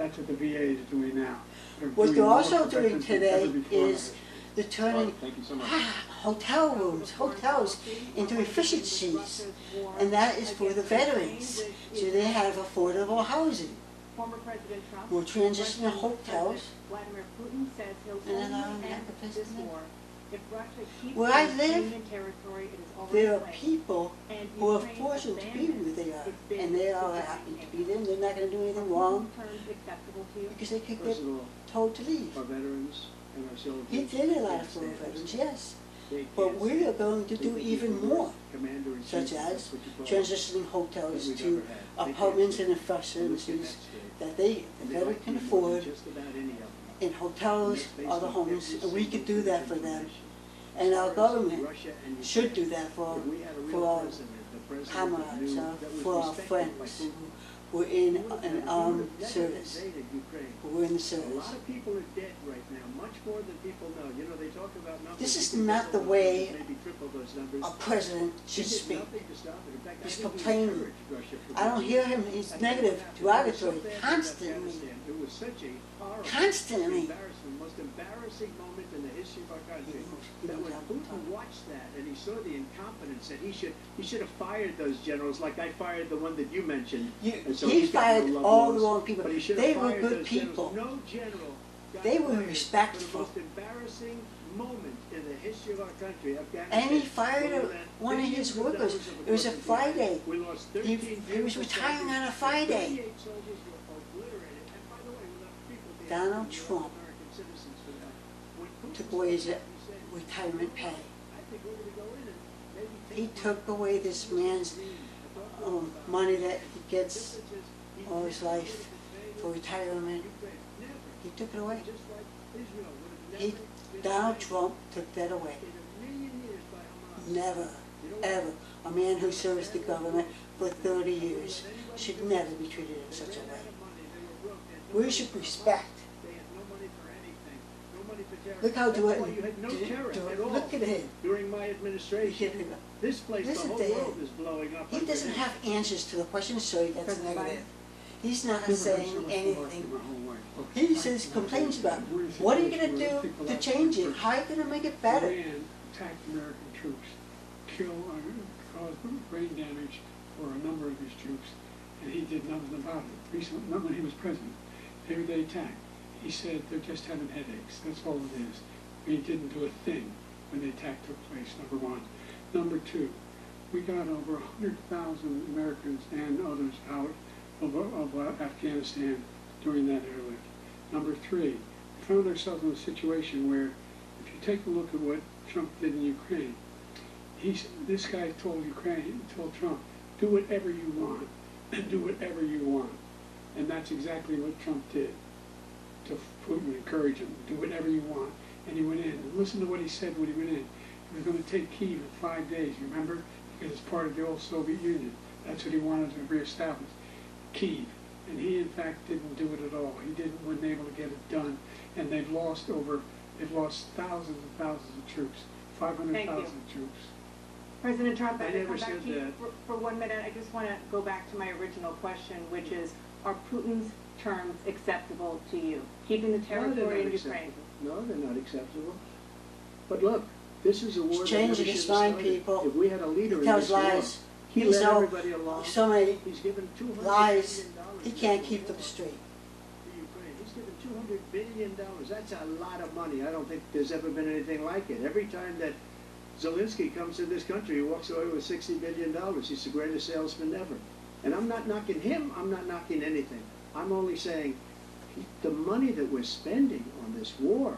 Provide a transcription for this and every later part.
That's what the VA is doing now. What they're also doing protections than today ever before. is they're turning hotel rooms, hotels into efficiencies, and that is for the veterans, so they have affordable housing. Former President Trump We're transitioning hotels, Vladimir Putin says he'll and then only end this war if Russia keeps where I live, Ukrainian territory it is already there are claimed. people And who are Ukraine forced to be abandons where they are, its bid and they for are civilian happy to aid. be there, and they're not going to do anything wrong, Terms acceptable to you? because they could get First of all, told to leave. our veterans and our soldiers. He did a lot for our veterans, yes, but we are going to do even more, such as transitioning hotels to apartments and facilities that the veteran can afford, and hotels are the homes, and we could do that for them. And our government should do that for our comrades, for our friends who are in an armed service, who are in the A lot service. of people are dead right now, much more than people know. You know, they talk about numbers. This is You can not double the those way numbers, maybe triple those numbers. A president He should did speak. nothing to stop it. In fact, I He's think he complaining. encouraged Russia from I don't doing hear it. him, he's I think negative, it was so derogatory, bad in constantly. Afghanistan. It was such a horrible, Constantly. embarrassing, most embarrassing moment in the history of our country. He That when knows Putin how to talk. watched that and he saw the incompetence, that he should have fired those generals like I fired the one that you mentioned. And so He he's got fired no love all the lost. wrong people. But he should They have were fired good those generals. people. No general got They were fired respectful. for the most embarrassing moment in the history of our country, Afghanistan. And he fired Where we let one of his billions of workers. dollars of It was a equipment behind. Friday. We lost He 13 was beautiful retiring soldiers. on a Friday. 38 soldiers were obliterated. And by the way, we left people behind. Donald We lost Trump American citizens for that. When Putin took away his said, he said, retirement pay. I think we're going to go in and maybe He take took away this man's money that he gets all his life for retirement. He took it away. He, Donald Trump took that away. Never, ever. A man who serves the government for 30 years should never be treated in such a way. We should respect. Look how You had no terror at all look at him. during my administration. This place, the Listen whole to him. world is blowing up. He under doesn't him. have answers to the questions, so he gets President Biden. negative. He's not saying anything. He says complains about it. What are you going to do to change it? How are you going to make it better? Iran attacked American troops, caused brain damage for a number of his troops, and he did nothing about it. Recently, not when he was president. They attacked. He said they're just having headaches. That's all it is. He didn't do a thing when the attack took place, number one. Number two, we got over 100,000 Americans and others out of Afghanistan during that airlift. Number three, we found ourselves in a situation where, if you take a look at what Trump did in Ukraine, this guy told Trump, do whatever you want, do whatever you want. And that's exactly what Trump did to Putin, encourage him, do whatever you want. And he went in. And listen to what he said when he went in. He was going to take Kyiv in 5 days, remember? Because it's part of the old Soviet Union. That's what he wanted to reestablish, Kyiv. And he, in fact, didn't do it at all. Wasn't able to get it done. And they've lost thousands and thousands of troops, 500,000 troops. President Trump, I I'm never going to come back said to you that. for 1 minute. I just want to go back to my original question, which is, are Putin's terms acceptable to you? Keeping the territory in Ukraine? No, they're not acceptable. But look, this is a war He's that never changing his should have mind, started. people. If we had a leader He in tells this war, lies. he He's let so- everybody along. So many He's given $200 lies. billion He can't keep them straight. to Ukraine. He's given $200 billion. That's a lot of money. I don't think there's ever been anything like it. Every time that Zelensky comes to this country, he walks away with $60 billion. He's the greatest salesman ever. And I'm not knocking him. I'm not knocking anything. I'm only saying the money that we're spending on this war,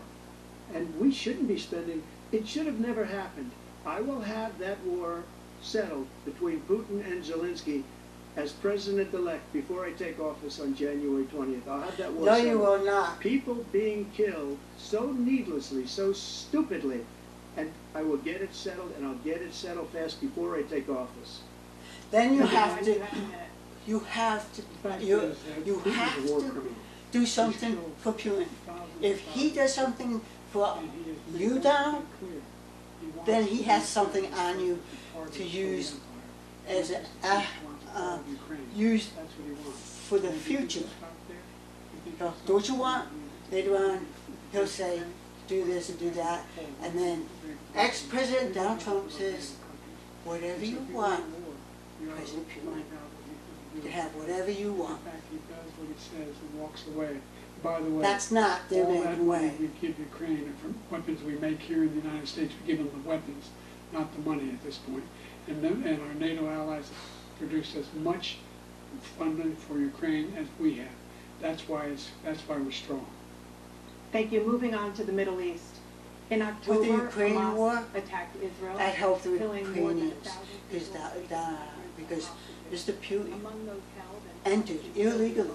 and we shouldn't be spending, it should have never happened. I will have that war settled between Putin and Zelensky as president-elect before I take office on January 20th. I'll have that war No, settled. you will not. People being killed so needlessly, so stupidly, and I will get it settled, and I'll get it settled fast before I take office. Then you President have Biden, to. you have a minute. You have to. You have to do something for Putin. If he does something for you, Donald, then he has something on you to use as use for the future. So, do what you want. Later on, he'll say, do this and do that. And then ex-President Donald Trump says, whatever you want, President Putin. You can have whatever you want. In fact, he does what he says and walks away. By the way, that's not the American way. We give Ukraine and from weapons we make here in the United States, we give them the weapons, not the money at this point. And our NATO allies have produced as much funding for Ukraine as we have. That's why we're strong. Thank you. Moving on to the Middle East. In October, with the Ukrainian war, attacked Israel. I helped the Ukrainians because Mr. Putin entered illegally,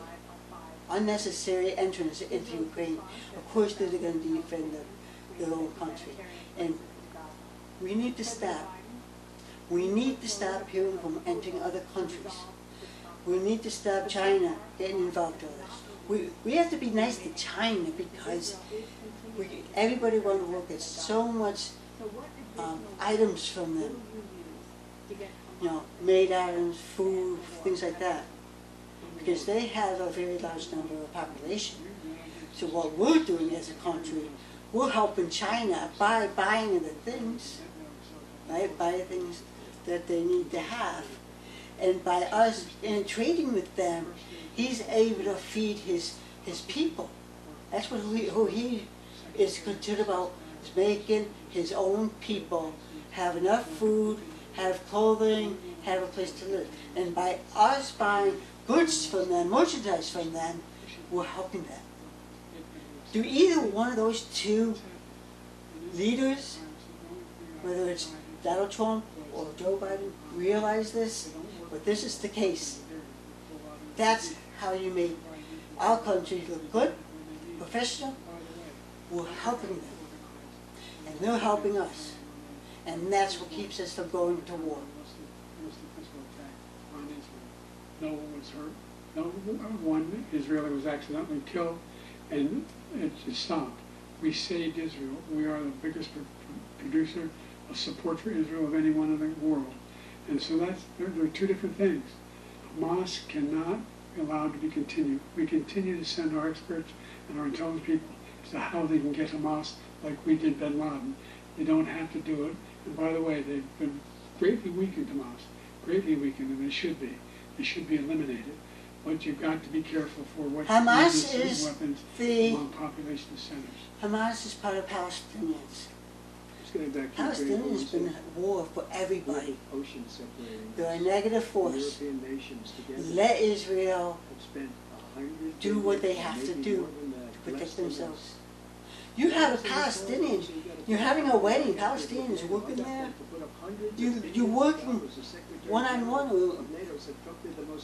unnecessary entrance into Ukraine. Of course, they're going to defend their own country, and we need to stop. We need to stop Putin from entering other countries. We need to stop China getting involved with us. We have to be nice to China because everybody wants to look at so much items from them. You know, made items, food, things like that. Because they have a very large number of population. So what we're doing as a country, we're helping China by buying the things, right? Buy things that they need to have. And by us in trading with them, he's able to feed his people. That's what who he is concerned about, is making his own people have enough food, have clothing, have a place to live. And by us buying goods from them, merchandise from them, we're helping them. Do either one of those two leaders, whether it's Donald Trump or Joe Biden, realize this? But this is the case. That's how you make our country look good, professional. We're helping them. And they're helping us. And that's what keeps us from going to war. No one was hurt. No one Israeli was accidentally killed, and it stopped. We saved Israel. We are the biggest producer of support for Israel of anyone in the world. And so there are two different things. Hamas cannot be allowed to be continued. We continue to send our experts and our intelligence people as to how they can get Hamas like we did bin Laden. They don't have to do it. And by the way, they've been greatly weakened, Hamas, greatly weakened, and they should be. They should be eliminated. But you've got to be careful for what Hamas uses weapons among population centers. Hamas is part of Palestinians. Palestinians have been at war for everybody. They're a negative force. Let Israel do what they have to do to protect themselves. You have a Palestinian, you're having a wedding, Palestinians working there. You're working one-on-one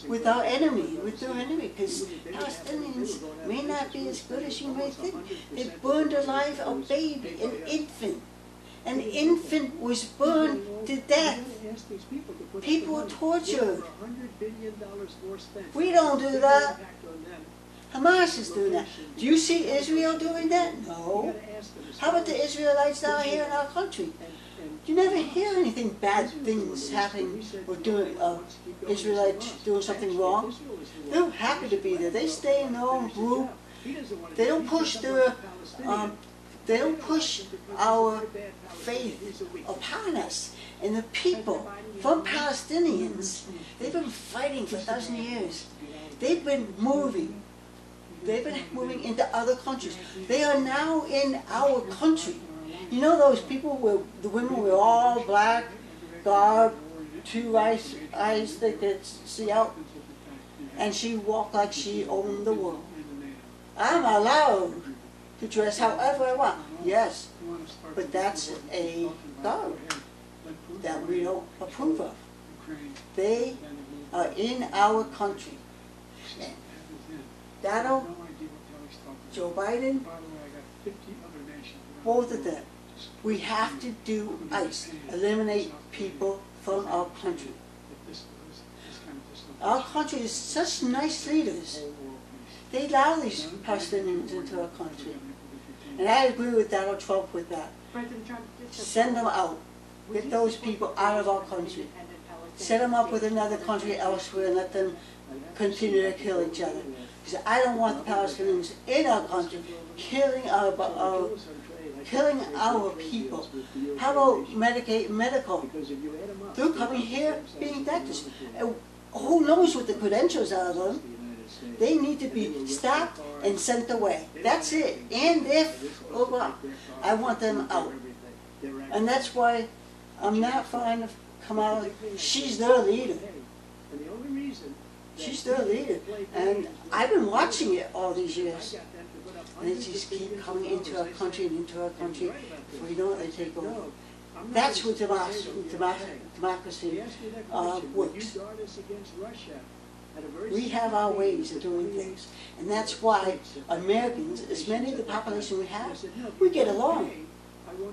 with our enemy, with their enemy, because Palestinians may not be as good as you may think. They burned alive a baby, an infant. An infant was burned to death. People were tortured. We don't do that. Hamas is doing that. Do you see Israel doing that? No. How about the Israelites down here in our country? You never hear anything bad things happening or doing Israelites doing something wrong. They're happy to be there. They stay in their own group. They don't push our faith upon us. And the people from Palestinians, they've been fighting for 1,000 years. They've been moving. They've been moving into other countries. They are now in our country. You know those people where the women were all black, garb, two eyes they could see out, and she walked like she owned the world. I'm allowed to dress however I want. Yes, but that's a garb that we don't approve of. They are in our country. Donald, Joe Biden, both of them. We have to do ICE, eliminate people from our country. Our country is such nice leaders. They allow these Palestinians into our country. And I agree with Donald Trump with that. Send them out. Get those people out of our country. Set them up with another country elsewhere and let them continue to kill each other. Because I don't want the Palestinians in our country killing our people. How about medical? They're coming here being doctors. Who knows what the credentials are of them? They need to be stopped and sent away. That's it. And if, oh well, I want them out. And that's why I'm not fond of Kamala. She's their leader. She's their leader. And I've been watching it all these years. And they just keep coming into our country and into our country. Before you know it, they take over. That's what democracy works. We have our ways of doing things. And that's why Americans, as many of the population we have, we get along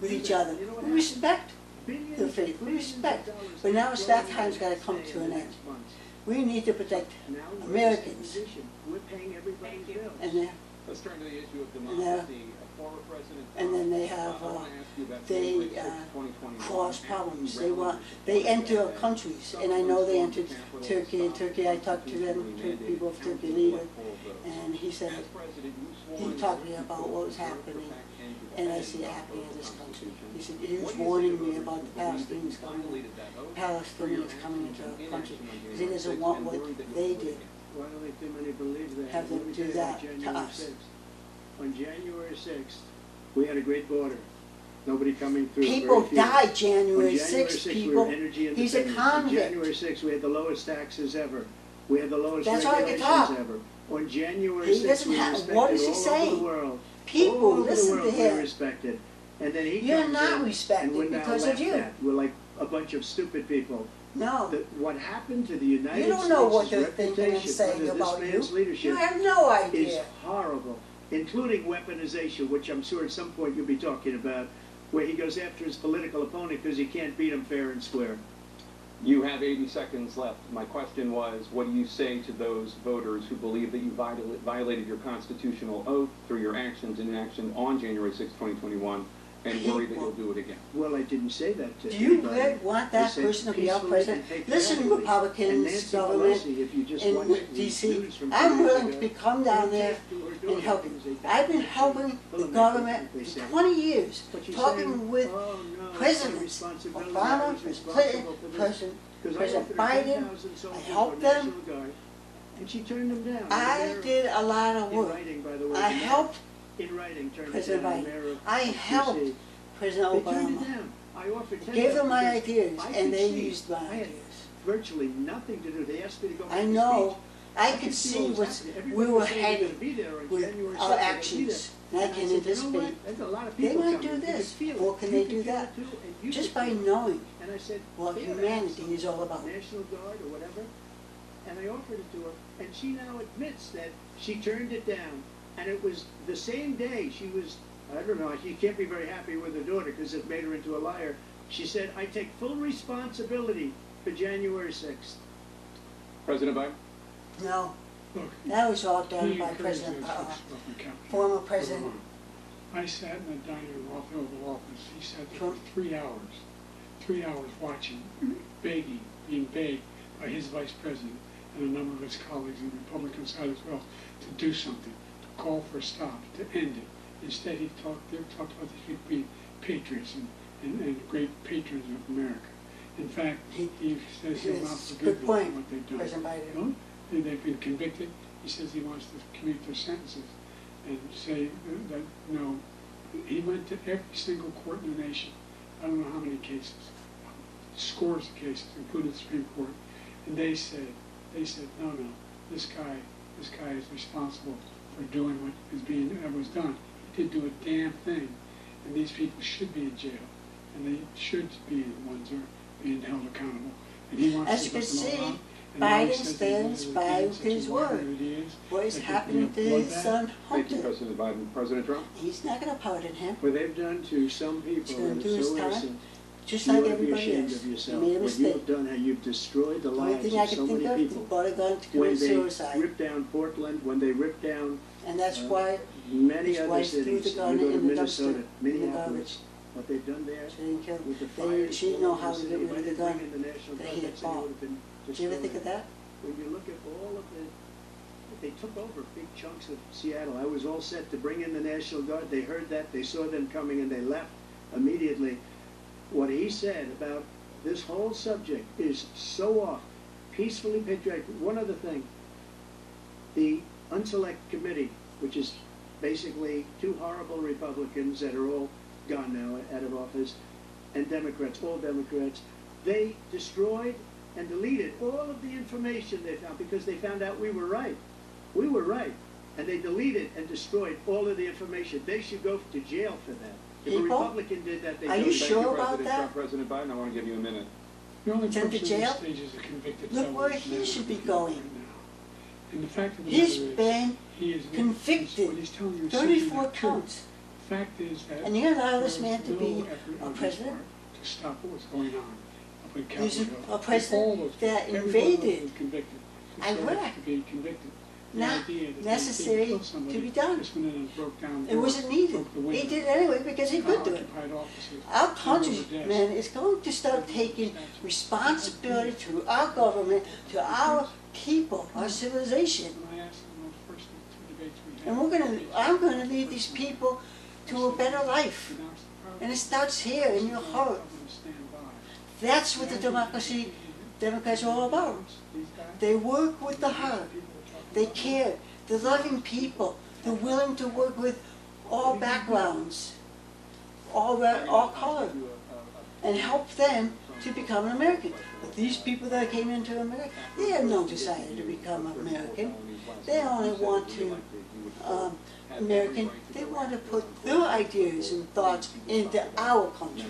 with each other. We respect their faith. We respect. But now it's that time's got to come to an end. We need to protect Americans. And let's turn to the issue of democracy. Former President and then they have cause problems. They enter countries, and I know they entered Turkey. In Turkey, I talked to them, people of Turkey leader, and he said he talked to me about what was happening, and I see it happening in this country. He said he was warning me about the Palestinians coming into our country because he doesn't want what they did. Have them do that to us. On January 6th, we had a great border. Nobody coming through. People died January 6th, people. He's a convict. convict. On January 6th, we had the lowest taxes ever. We had the lowest That's regulations ever. On January 6th, we respected what is he all saying? over the world. People, all over listen the world, to him. we respected. And then he You're comes not in respected and we're now because of laughed you. at. We're like a bunch of stupid people. No. What happened to the United States' You don't know what they're thinking and saying about you. You have no idea. Is horrible, including weaponization, which I'm sure at some point you'll be talking about, where he goes after his political opponent because he can't beat him fair and square. You have 80 seconds left. My question was, what do you say to those voters who believe that you violated your constitutional oath through your actions and inaction on January 6, 2021, and worry that you'll do it again? Well, I didn't say that to Do you anybody. really want that person to be our president? Listen, Republicans, government in D.C., I'm willing to come down there and help you. I've been helping the government for 20 years, talking with presidents, Obama, President Clinton, President Biden. I helped them. And she turned them down. I did a lot of work. I helped President Biden. I helped President Obama. Gave them my ideas, and they used my ideas. Virtually nothing to do. They asked me to go. I know. I could see what we were heading with our actions. And I can anticipate. They might do this, or can they do that? Just by knowing what humanity is all about. National Guard or whatever. And I offered it to her, and she now admits that she turned it down. And it was the same day she was, I don't know, she can't be very happy with her daughter because it made her into a liar. She said, I take full responsibility for January 6th. President Biden? No. Look, That was all done by President, former President. I sat in the dining room off the Oval Office. He sat there for 3 hours watching, being begged by his vice president and a number of his colleagues on the Republican side as well to do something, to call for a stop, to end it. Instead, they talked about these people being patriots and great patrons of America. In fact, he says he'll not forgive them for what they've done. President Biden. No? They've been convicted. He says he wants to commute their sentences and say that, no, he went to every single court in the nation. I don't know how many cases, scores of cases, including the Supreme Court, and they said, no, this guy is responsible for doing what was done. He did do a damn thing, and these people should be in jail, and they should be the ones who are being held accountable. And he wants As to you can put them all see, out. Biden stands by his word. What is happening to his son Thank you, Hunter? President Biden. President Trump? He's not going to pardon him. What they've done to some He's people going that to do are his so time, innocent, just you like ought to be everybody ashamed else. of yourself. He made a What mistake. you've done, how you've destroyed the The only lives thing I of so can think many of, he people. bought a gun to When commit they suicide. ripped down Portland, when they ripped down And that's why many his other wife threw the cities, gun you go to in the Minnesota, dumpster, in the Minneapolis, garbage. what they've done there She didn't kill with the him. fires. She didn't know how to get rid If I of the didn't gun bring in the National that Guard, he had that city bought. would have been Did you ever think of destroyed. that? When you look at all of the they took over big chunks of Seattle. I was all set to bring in the National Guard. They heard that, they saw them coming, and they left immediately. What he said about this whole subject is so off. Peacefully patriotic. One other thing, the Unselect Committee, which is basically two horrible Republicans that are all gone now, out of office, and Democrats, all Democrats, they destroyed and deleted all of the information they found because they found out we were right. We were right. And they deleted and destroyed all of the information. They should go to jail for that. If a Republican did that, they are you sure about that? President Biden, I want to give you a minute. The only Sent to person in jail? this stage is a convicted Look felon where who's he now should be in going. right now. And the fact of the He's matter is, been he is convicted, what he's telling you is simply 34 not true. counts. The fact is that And you're gonna allow this there man was to no be effort a on his president? part to stop what was going on up in He's Capitol Hill. a president All those that people, every one of those invaded was convicted. Iraq. To be convicted. The Not idea that they necessary killed somebody to be done. just went in and broke down It wasn't doors, needed. broke the He window, did it anyway because he could do it. occupied offices, Our turned over countryman desks. is going to start taking responsibility to our government, to our people, our civilization. When I asked them those first two debates we had, And I'm gonna lead these people to a better life. And it starts here in your heart. That's what the Democrats are all about. They work with the heart. They care. They're loving people. They're willing to work with all backgrounds, all color, and help them to become an American. But these people that came into America, they have no desire to become American. They only want to American. They want to put their ideas and thoughts into our country.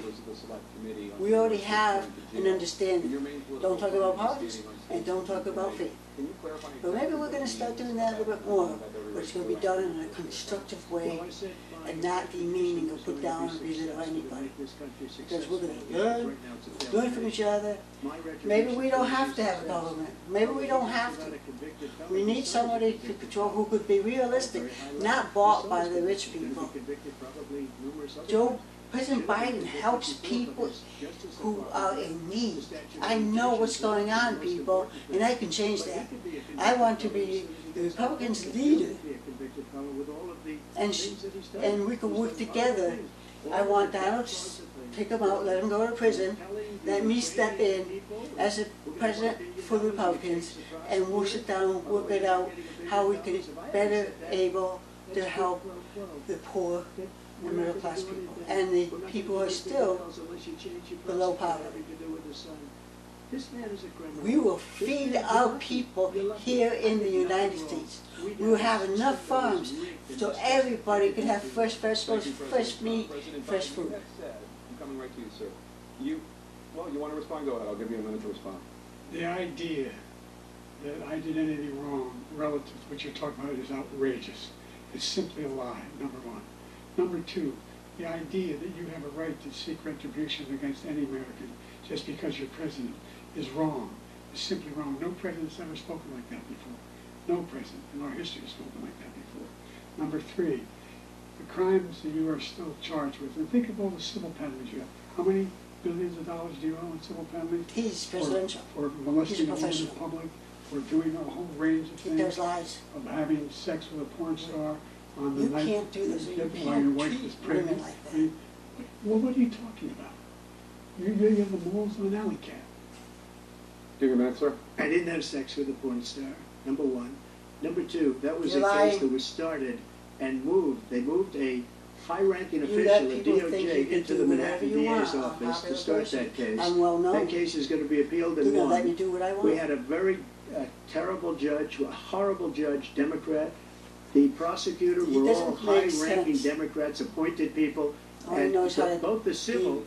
We already have an understanding. Don't talk about politics and don't talk about faith. But maybe we're going to start doing that a little bit more, but it's going to be done in a constructive way and not demeaning or put down or belittle anybody. Because we're going to learn from each other. Maybe we don't have to have a government. Maybe we don't have to. We need somebody to control who could be realistic, not bought by the rich people. President Biden helps people who are in need. I know what's going on, people, and I can change that. I want to be the Republicans' leader, and we can work together. I want Donald to pick him out, let him go to prison, let me step in as a president for the Republicans, and we'll sit down and work it out how we can better able to help the poor and middle class people, and the people who are still below poverty. We will feed our people here in the United States. We will have enough farms so everybody can have fresh vegetables, fresh meat, fresh food. I'm coming right to you, sir. You want to respond? Go ahead. I'll give you a minute to respond. The idea that I did anything wrong relative to what you're talking about is outrageous. It's simply a lie, number one. Number two, the idea that you have a right to seek retribution against any American just because you're president is wrong. It's simply wrong. No president's ever spoken like that before. No president in our history has spoken like that before. Number three, the crimes that you are still charged with, and think of all the civil penalties you have. How many billions of dollars do you owe in civil penalties? He's presidential. For molesting a woman in professional. public, for doing a whole range of He things. does lies. Of having sex with a porn star on the You night can't do this. You while your can't wife treat is women pregnant. like that. I mean, well, what are you talking about? You have the morals of an alley cat. Give your minute, sir. I didn't have sex with a porn star, number one. Number two, that was You're a lying. case that was started and moved. They moved a high-ranking You official let at people think you DOJ can into do the whatever Manhattan you want. DA's I'm office popular to start person. that case. I'm well known. That case is going to be appealed They're and going to let me won. do what I want. We had a very terrible judge, a horrible judge, Democrat. The prosecutor It were all doesn't make high-ranking sense. Democrats, appointed people, All he and knows how to both the civil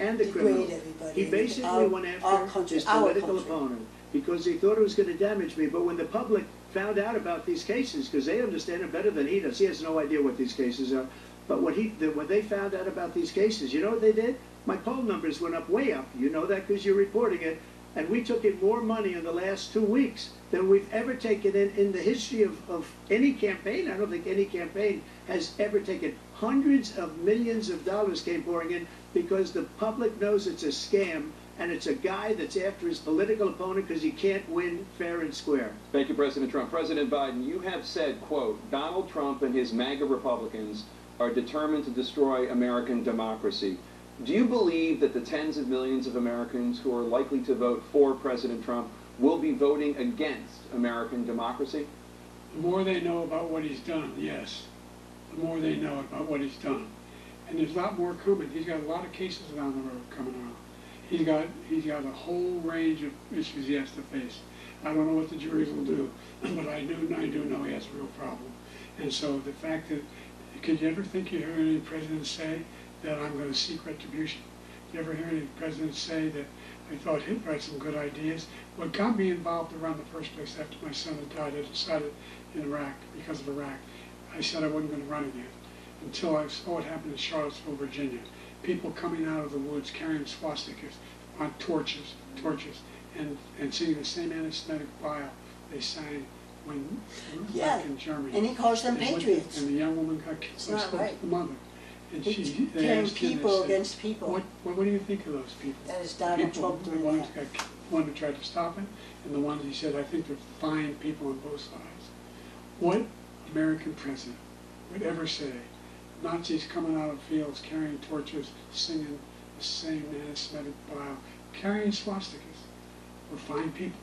and the degrade criminal. everybody. He basically Our- went our after country, his our political country. opponent because he thought it was going to damage me. But when the public found out about these cases, because they understand it better than he does, he has no idea what these cases are. But when they found out about these cases, you know what they did? My poll numbers went up, way up. You know that because you're reporting it. And we took in more money in the last 2 weeks than we've ever taken in the history of any campaign. I don't think any campaign has ever taken. Hundreds of millions of dollars came pouring in because the public knows it's a scam and it's a guy that's after his political opponent because he can't win fair and square. Thank you, President Trump. President Biden, you have said, quote, Donald Trump and his MAGA Republicans are determined to destroy American democracy. Do you believe that the tens of millions of Americans who are likely to vote for President Trump will be voting against American democracy? The more they know about what he's done, yes. The more they know about what he's done. And there's a lot more coming. He's got a lot of cases down the road coming on. He's got a whole range of issues he has to face. I don't know what the juries will do, but I do know he has a real problem. And so the fact that, could you ever think you heard any president say that I'm going to seek retribution? You ever hear any president say that I thought Hitler had some good ideas? What got me involved around the first place after my son had died, I decided in Iraq, because of Iraq, I said I wasn't going to run again until I saw what happened in Charlottesville, Virginia. People coming out of the woods carrying swastikas on torches, and singing the same anti-Semitic bile they sang when back in Germany. And he calls them patriots. And the young woman got killed. It's not right. The mother. And they turn asked him, people they said, against people. What do you think of those people? That is Donald Trump doing one that. One who tried to stop it, and the ones he said, I think they're fine people on both sides. What American president would ever say, Nazis coming out of fields, carrying torches, singing the same anti-Semitic bile, carrying swastikas, were fine people?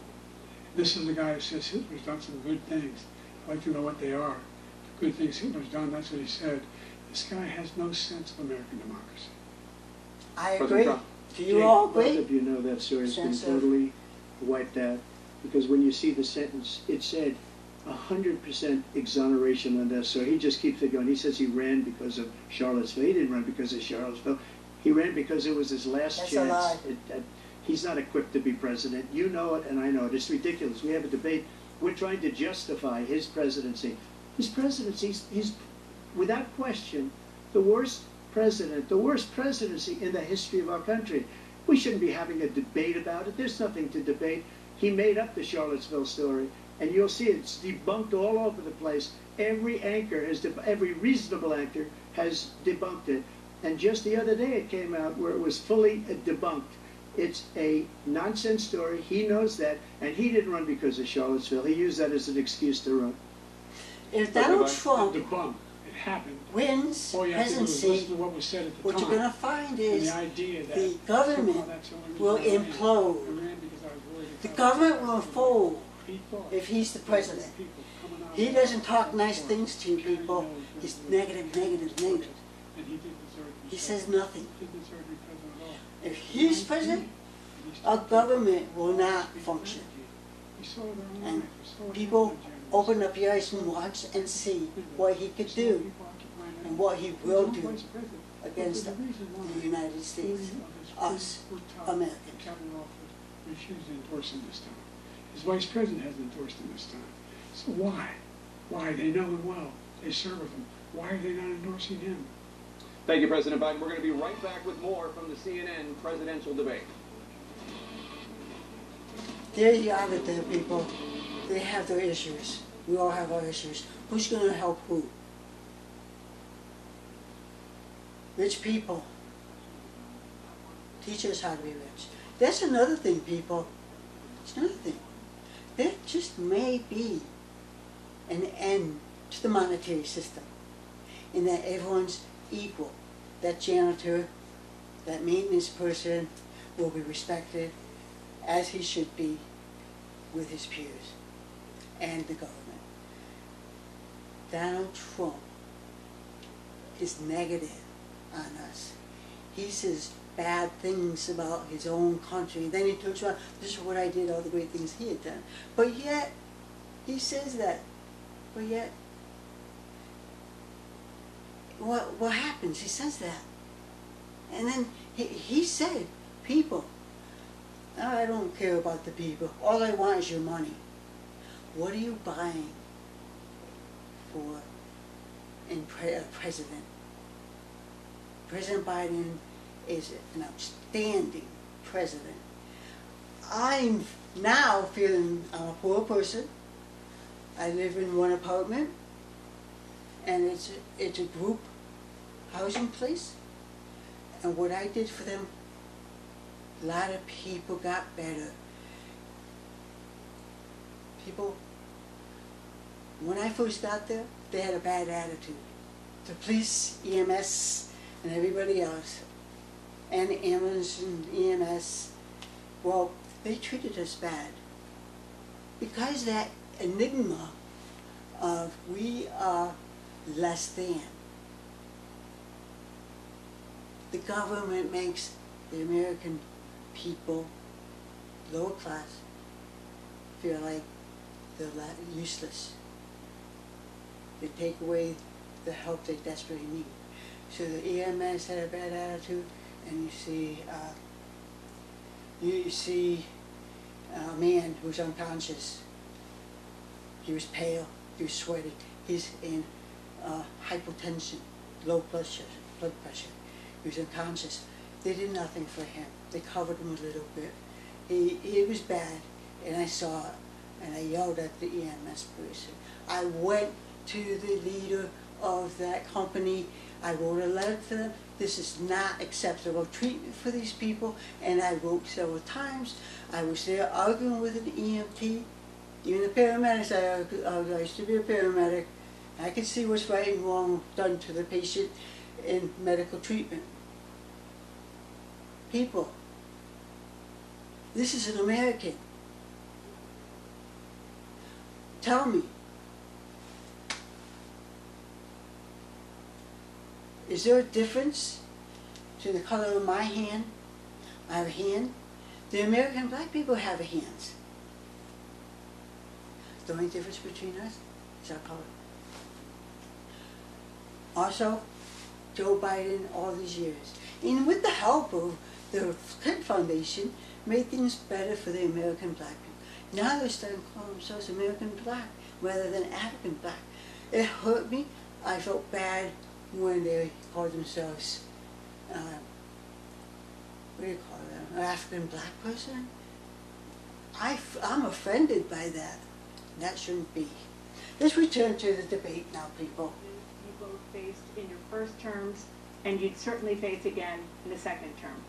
This is a guy who says Hitler's done some good things. I'd like to know what they are. The good things Hitler's done, that's what he said. This guy has no sense of American democracy. I agree. Do you all agree? Both of you know that story's been totally wiped out, because when you see the sentence, it said 100% exoneration on that. So he just keeps it going. He says he ran because of Charlottesville. He didn't run because of Charlottesville. He ran because it was his last That's chance. A lie. He's not equipped to be president. You know it, and I know it. It's ridiculous. We have a debate. We're trying to justify his presidency. His presidency, he's without question the worst president, the worst presidency in the history of our country. We shouldn't be having a debate about it. There's nothing to debate. He made up the Charlottesville story, and you'll see it's debunked all over the place. Every anchor has, every reasonable anchor has debunked it. And just the other day it came out where it was fully debunked. It's a nonsense story. He knows that, and he didn't run because of Charlottesville. He used that as an excuse to run. If Donald Trump wins presidency, what you're going to find is the government will implode. The government will fold if he's the president. He doesn't talk nice things to you people. He's negative. He says nothing. If he's president, our government will not function. And people, open up your eyes and watch and see what he could do and what he will do against the United States, us, Americans. Refused to endorse him this time. His vice president hasn't endorsed him this time. So why? Why? They know him well. They serve with him. Why are they not endorsing him? Thank you, President Biden. We're going to be right back with more from the CNN presidential debate. There you have it there, people. They have their issues. We all have our issues. Who's going to help who? Rich people. Teach us how to be rich. That's another thing, people. It's another thing. There just may be an end to the monetary system in that everyone's equal. That janitor, that maintenance person will be respected as he should be with his peers and the government. Donald Trump is negative on us. He says bad things about his own country. Then he talks about, this is what I did, all the great things he had done. But yet, he says that. But yet, what happens? He says that. And then he said, people, I don't care about the people. All I want is your money. What are you buying for in president? President Biden is an outstanding president. I'm now feeling I'm a poor person. I live in one apartment, and it's a group housing place. And what I did for them A lot of people got better. People, when I first got there, they had a bad attitude. The police, EMS, and everybody else, and ambulance and EMS, well, they treated us bad. Because that enigma of we are less than. The government makes the American people, lower class, feel like they're useless. They take away the help they desperately need. So the EMS had a bad attitude, and you see a man who's unconscious. He was pale, he was sweaty, he's in hypotension, low blood pressure. He was unconscious. They did nothing for him. They covered him a little bit. He was bad, and I saw it, and I yelled at the EMS person. I went to the leader of that company. I wrote a letter to them. This is not acceptable treatment for these people, and I wrote several times. I was there arguing with an EMT, even the paramedics. I used to be a paramedic. I could see what's right and wrong done to the patient in medical treatment. People, this is an American. Tell me, is there a difference to the color of my hand? I have a hand. The American black people have hands. The only difference between us is our color. Also, Joe Biden, all these years, and with the help of the Clinton Foundation, made things better for the American black people. Now they're starting to call themselves American black rather than African black. It hurt me. I felt bad when they called themselves, what do you call them, an African black person? I'm offended by that. That shouldn't be. Let's return to the debate now, people. You both faced in your first terms, and you'd certainly face again in the second term.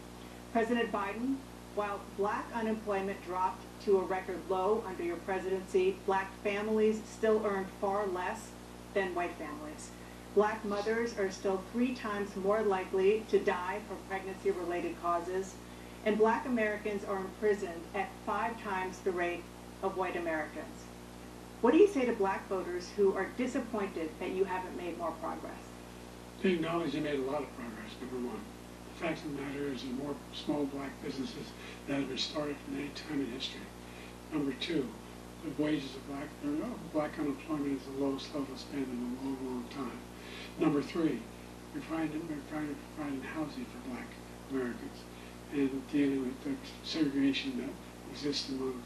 President Biden, while black unemployment dropped to a record low under your presidency, black families still earned far less than white families. Black mothers are still 3 times more likely to die from pregnancy-related causes, and black Americans are imprisoned at 5 times the rate of white Americans. What do you say to black voters who are disappointed that you haven't made more progress? They acknowledge they made a lot of progress, number one. The fact of the matter is there are more small black businesses that have been started from any time in history. Number two, the wages of black unemployment is the lowest level it's been in a long, long time. Number three, we're trying to provide housing for black Americans and dealing with the segregation that exists among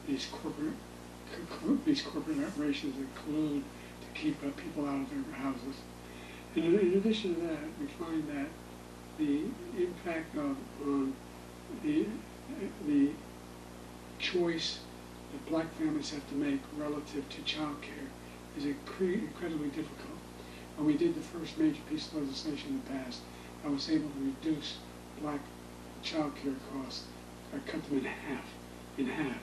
these corporate operations that collude to keep people out of their houses. And in addition to that, we find that the impact on the choice that black families have to make relative to child care is incredibly difficult. When we did the first major piece of legislation in the past, I was able to reduce black child care costs, cut them in half.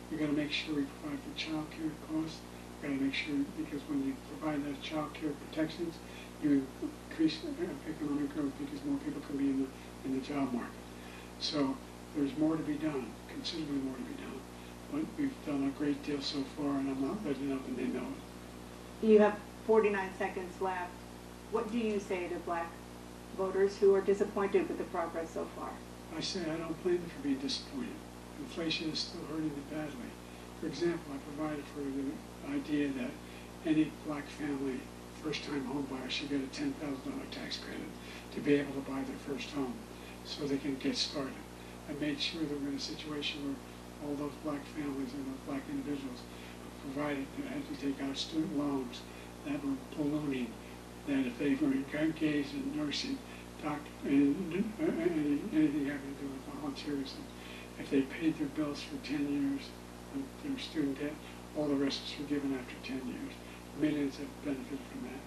We've got to make sure we provide for child care costs. We've got to make sure, because when you provide those child care protections, you increase economic growth because more people can be in the job market. So there's more to be done, considerably more to be done. But we've done a great deal so far, and I'm not letting up, and they know it. You have 49 seconds left. What do you say to black voters who are disappointed with the progress so far? I say I don't blame them for being disappointed. Inflation is still hurting them badly. For example, I provided for the idea that any black family, first-time home buyer, should get a $10,000 tax credit to be able to buy their first home so they can get started. I made sure that we're in a situation where all those black families and those black individuals provided that had to take out student loans that were ballooning, that if they were engaged in nursing, anything having to do with volunteerism, if they paid their bills for 10 years, their student debt, all the rest is forgiven after 10 years. Millions have benefited from that.